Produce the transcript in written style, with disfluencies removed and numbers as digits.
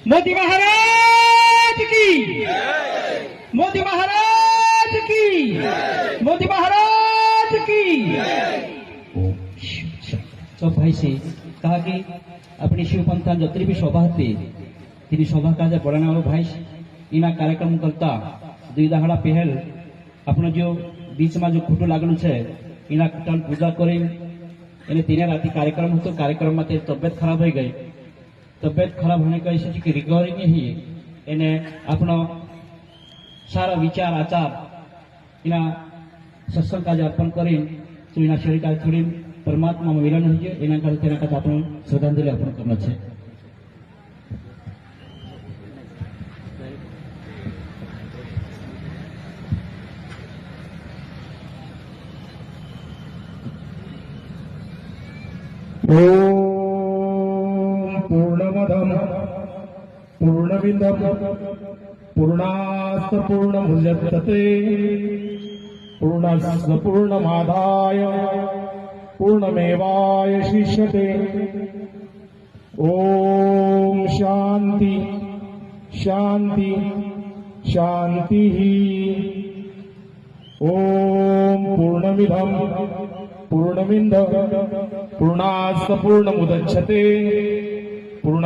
मोदी महाराज की, मोदी महाराज की, मोदी महाराज की। तो भाई से कहा कि अपनी शिवपंथा जतरी भी सभा थी तेरी सभा का बड़ाना वालों भाई इना कार्यक्रम करता दुई दहाड़ा पहल अपना जो बीच में जो खूटो लागलू है इना खूटा पूजा करें एने तीन राती कार्यक्रम होतो कार्यक्रम में तबियत खराब हो गई। तबियत खराब होने का इसे कि रिकवरी नहीं है एने अपना सारा विचार आचार इना सत्संग का अर्पण करें तो इना शरीर का छोड़ी परमात्मा में मिलन हो एना करते तेना का आपण श्रद्धांजलि अर्पण करना है। ओम पूर्णमदम पूर्णमिदम पूर्णात् पूर्णमुदच्यते पूर्णस्य पूर्णमादाय पूर्णमेवावशिष्यते। ओम शांति शांति शांति। ओम पूर्णमिदम पूर्णमिदं पूर्णात् पूर्णमुदच्यते पूर्ण